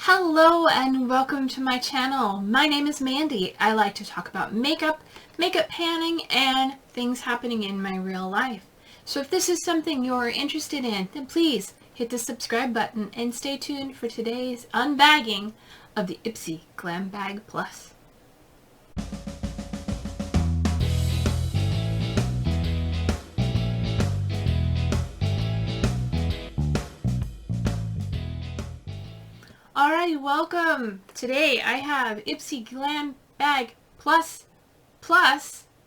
Hello and welcome to my channel. My name is Mandy. I like to talk about makeup panning, and things happening in my real life. So if this is something you're interested in, then please hit the subscribe button and stay tuned for today's unbagging of the Ipsy Glam Bag Plus. Alright, welcome! Today I have Ipsy Glam Bag Plus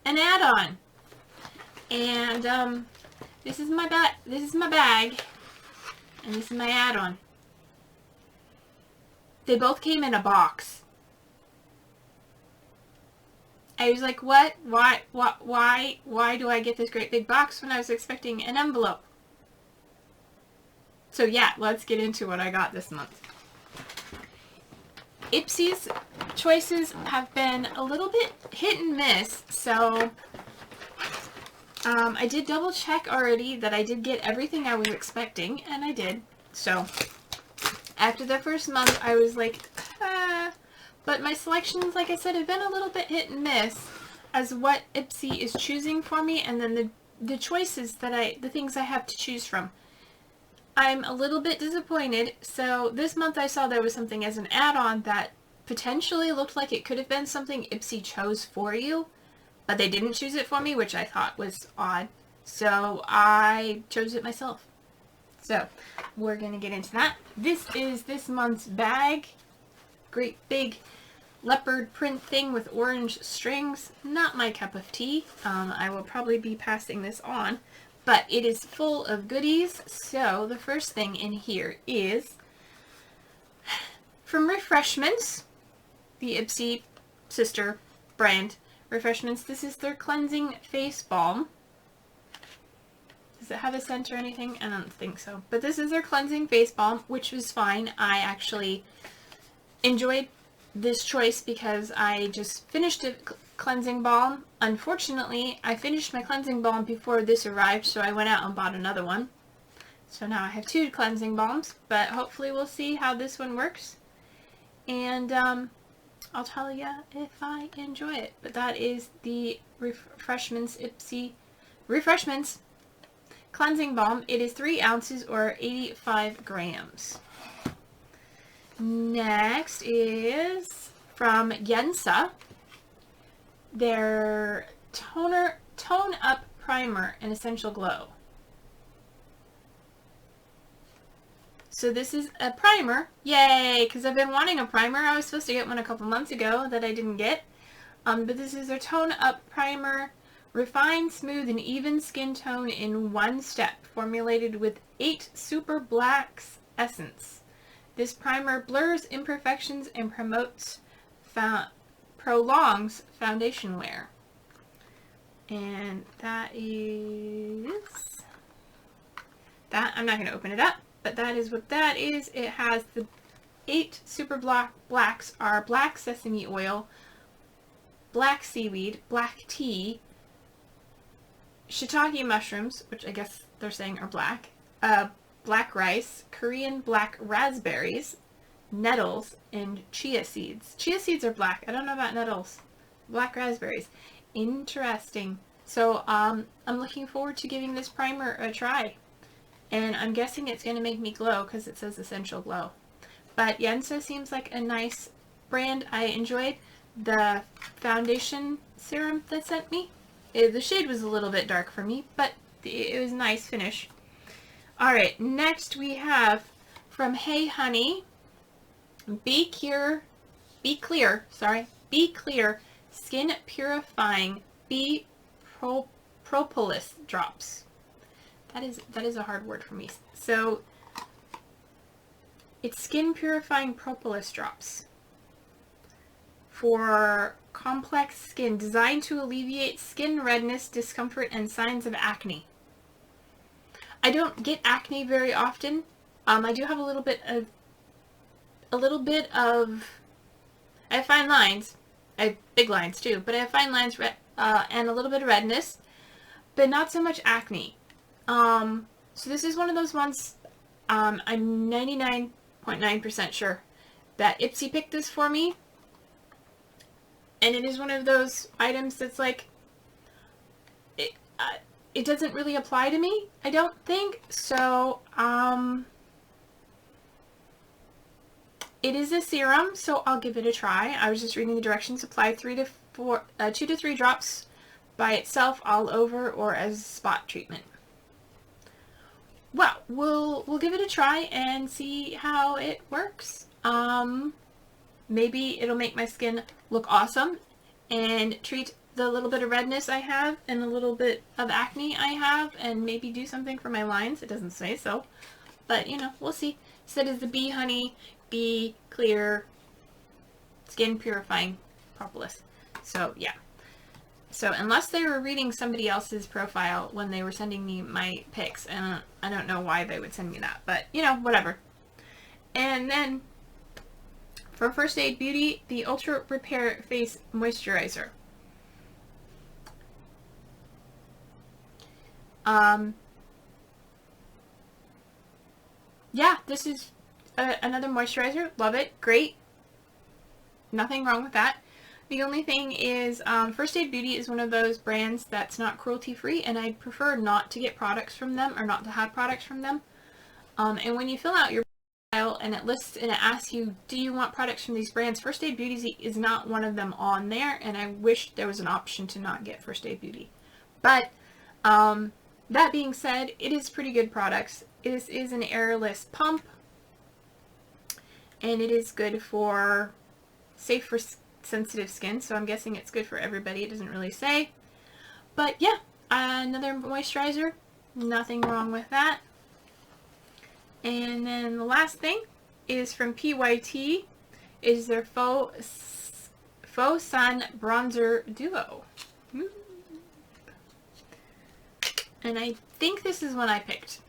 an add-on. And this is my bag, and this is my add-on. They both came in a box. I was like, what? Why do I get this great big box when I was expecting an envelope? So yeah, let's get into what I got this month. Ipsy's choices have been a little bit hit and miss, so I did double check already that I did get everything I was expecting, and I did. So after the first month I was like, but my selections, like I said, have been a little bit hit and miss as what Ipsy is choosing for me, and then the choices that the things I have to choose from. I'm a little bit disappointed. So this month I saw there was something as an add-on that potentially looked like it could have been something Ipsy chose for you, but they didn't choose it for me, which I thought was odd. So I chose it myself. So we're going to get into that. This is this month's bag. Great big leopard print thing with orange strings. Not my cup of tea. I will probably be passing this on. But it is full of goodies. So the first thing in here is from Refreshments, the Ipsy sister brand Refreshments. This is their cleansing face balm. Does it have a scent or anything? I don't think so. But this is their cleansing face balm, which was fine. I actually enjoyed this choice because I just finished a cleansing balm. Unfortunately, I finished my cleansing balm before this arrived, so I went out and bought another one. So now I have two cleansing balms, but hopefully we'll see how this one works. And I'll tell you if I enjoy it. But that is the Refreshments Ipsy Refreshments cleansing balm. It is 3 ounces or 85 grams. Next is from Yensa, their Tone Up Primer and Essential Glow. So this is a primer. Yay! Because I've been wanting a primer. I was supposed to get one a couple months ago that I didn't get. But this is their Tone Up Primer. Refined, smooth, and even skin tone in one step. Formulated with 8 Super Blacks Essence. This primer blurs imperfections and prolongs foundation wear. And that is that. I'm not going to open it up, but that is what that is. It has the 8 Super Blacks are black sesame oil, black seaweed, black tea, shiitake mushrooms, which I guess they're saying are black, black rice, Korean black raspberries, nettles, and chia seeds. Chia seeds are black. I don't know about nettles. Black raspberries. Interesting. So I'm looking forward to giving this primer a try. And I'm guessing it's going to make me glow because it says Essential Glow. But Yensa seems like a nice brand. I enjoyed the foundation serum they sent me. The shade was a little bit dark for me, but it was a nice finish. Alright, next we have from Hey Honey, Be Clear Skin Purifying Bee Propolis Drops. That is a hard word for me. So it's skin purifying propolis drops for complex skin, designed to alleviate skin redness, discomfort, and signs of acne. I don't get acne very often. I do have a little bit of I have fine lines. I have big lines too, but I have fine lines and a little bit of redness, but not so much acne. So this is one of those ones I'm 99.9% sure that Ipsy picked this for me. And it is one of those items that's like, it doesn't really apply to me, I don't think. So, it is a serum, so I'll give it a try. I was just reading the directions. Apply 2 to 3 drops by itself all over or as spot treatment. Well, we'll give it a try and see how it works. Maybe it'll make my skin look awesome and treat the little bit of redness I have and a little bit of acne I have, and maybe do something for my lines. It doesn't say so, but you know, we'll see. It said it's the Bee Honey, Bee Clear Skin Purifying Propolis. So yeah. So unless they were reading somebody else's profile when they were sending me my pics, and I don't know why they would send me that, but you know, whatever. And then for First Aid Beauty, the Ultra Repair Face Moisturizer. Yeah, this is another moisturizer. Love it. Great. Nothing wrong with that. The only thing is, First Aid Beauty is one of those brands that's not cruelty-free, and I prefer not to get products from them, or not to have products from them. And when you fill out your profile and it lists and it asks you, do you want products from these brands, First Aid Beauty is not one of them on there, and I wish there was an option to not get First Aid Beauty. But, that being said, it is pretty good products. This is an airless pump, and it is good for, safe for sensitive skin, so I'm guessing it's good for everybody. It doesn't really say. But yeah, another moisturizer. Nothing wrong with that. And then the last thing is from PYT. Is their Faux Sun Bronzer Duo. And I think this is one I picked.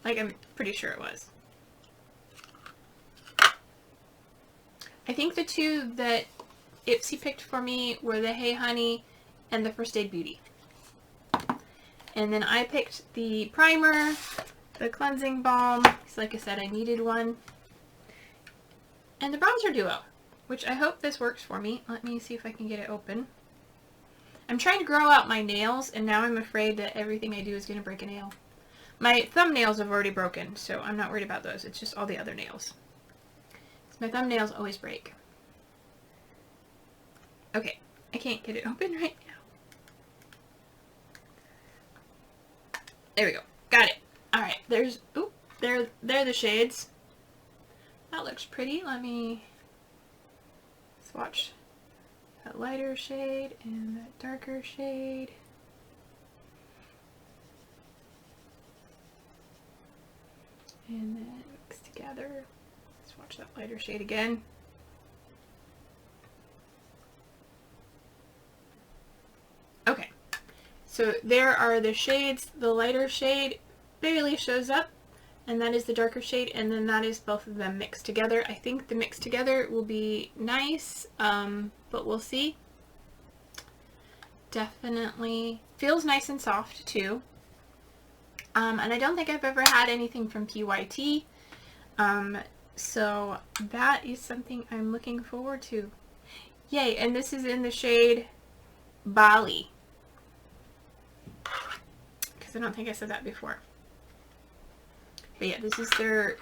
Like, I'm pretty sure it was. I think the two that Ipsy picked for me were the Hey Honey and the First Aid Beauty. And then I picked the primer, the cleansing balm, because like I said, I needed one, and the bronzer duo, which I hope this works for me. Let me see if I can get it open. I'm trying to grow out my nails, and now I'm afraid that everything I do is going to break a nail. My thumbnails have already broken, so I'm not worried about those. It's just all the other nails. My thumbnails always break. Okay, I can't get it open right now. There we go. Got it. Alright, there's, oop, they're the shades. That looks pretty. Let me swatch that lighter shade and that darker shade. And then mix together. Swatch that lighter shade again. Okay, so there are the shades. The lighter shade barely shows up, and that is the darker shade, and then that is both of them mixed together. I think the mixed together will be nice, but we'll see. Definitely feels nice and soft too. And I don't think I've ever had anything from PYT, so that is something I'm looking forward to. Yay, and this is in the shade Bali, because I don't think I said that before. But yeah, this is their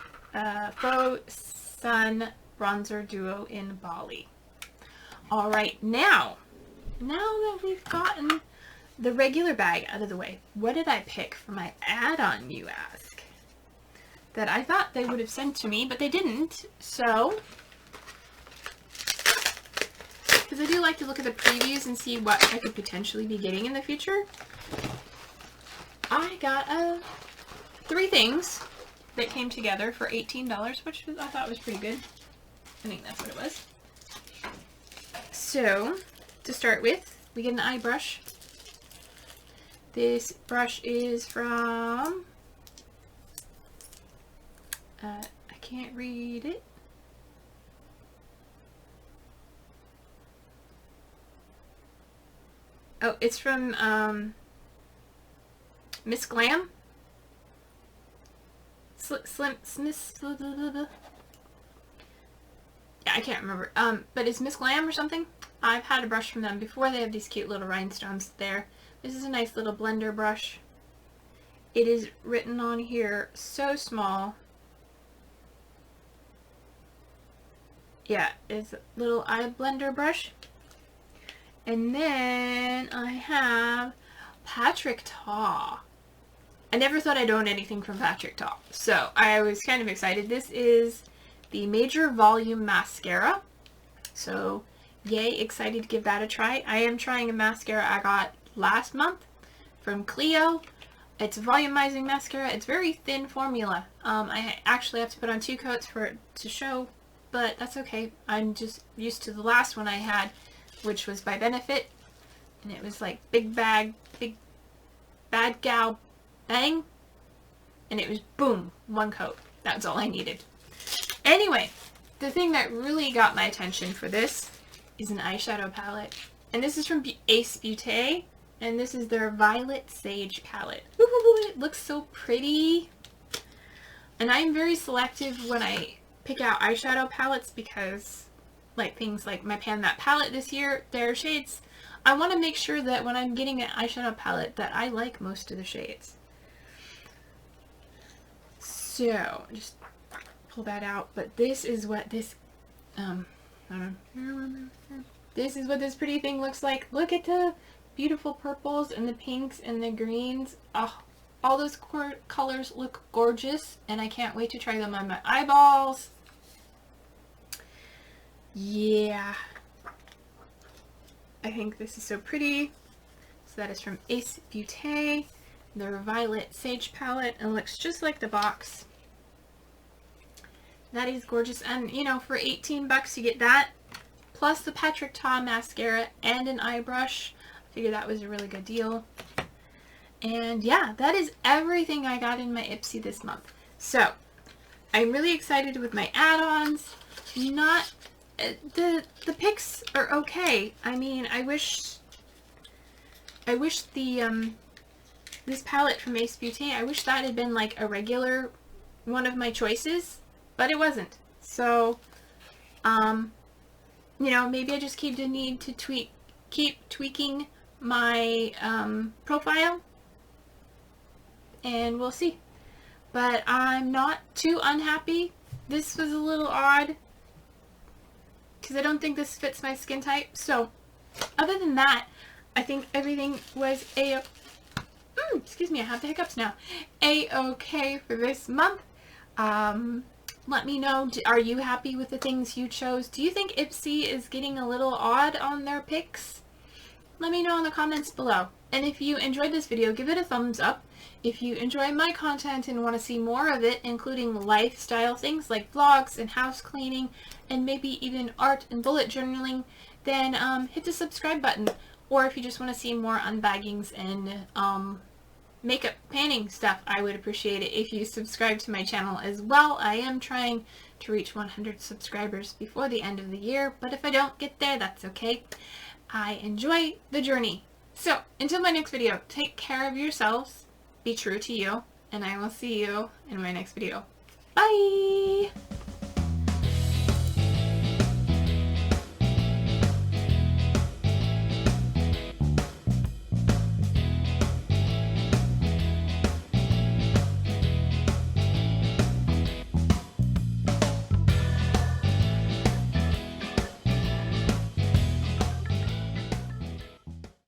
Faux Sun Bronzer Duo in Bali. Alright, now that we've gotten the regular bag out of the way, what did I pick for my add-on, you ask? That I thought they would have sent to me, but they didn't, so... Because I do like to look at the previews and see what I could potentially be getting in the future. I got 3 things that came together for $18, which I thought was pretty good. I think that's what it was. So, to start with, we get an eye brush. This brush is from, I can't read it. Oh, it's from Miss Glam. Yeah, I can't remember. But it's Miss Glam or something. I've had a brush from them before. They have these cute little rhinestones there. This is a nice little blender brush. It is written on here so small. Yeah, it's a little eye blender brush. And then I have Patrick Ta. I never thought I'd own anything from Patrick Ta, so I was kind of excited. This is the Major Volume Mascara. So, yay, excited to give that a try. I am trying a mascara I got last month from Clio. It's a volumizing mascara. It's very thin formula. I actually have to put on 2 coats for it to show, but that's okay. I'm just used to the last one I had, which was by Benefit, and it was like big bag, big bad gal bang, and it was boom, 1 coat. That's all I needed. Anyway, the thing that really got my attention for this is an eyeshadow palette, and this is from Ace Beauté, and this is their Violet Sage palette. Ooh, it looks so pretty, and I'm very selective when I pick out eyeshadow palettes because, like, things like my Pan That palette this year, their shades, I want to make sure that when I'm getting an eyeshadow palette that I like most of the shades. So, just pull that out, but this is what this, this is what this pretty thing looks like. Look at the beautiful purples and the pinks and the greens. Oh, all those colors look gorgeous, and I can't wait to try them on my eyeballs. Yeah, I think this is so pretty. So that is from Ace Beauté, their Violet Sage palette, and looks just like the box. That is gorgeous, and you know, for 18 bucks you get that, plus the Patrick Ta mascara and an eye brush. I figured that was a really good deal. And yeah, that is everything I got in my Ipsy this month. So, I'm really excited with my add-ons. Not, the picks are okay. I mean, I wish the, this palette from Ace Beauté, I wish that had been like a regular one of my choices, but it wasn't. So, you know, maybe I just keep the need to keep tweaking my profile, and we'll see. But I'm not too unhappy. This was a little odd because I don't think this fits my skin type. So, other than that, I think everything was excuse me, I have the hiccups now. A-okay for this month. Let me know, are you happy with the things you chose? Do you think Ipsy is getting a little odd on their picks? Let me know in the comments below. And if you enjoyed this video, give it a thumbs up. If you enjoy my content and want to see more of it, including lifestyle things like vlogs and house cleaning, and maybe even art and bullet journaling, then hit the subscribe button. Or if you just want to see more unbaggings and makeup panning stuff, I would appreciate it if you subscribe to my channel as well. I am trying to reach 100 subscribers before the end of the year, but if I don't get there, that's okay. I enjoy the journey. So, until my next video, take care of yourselves, be true to you, and I will see you in my next video. Bye!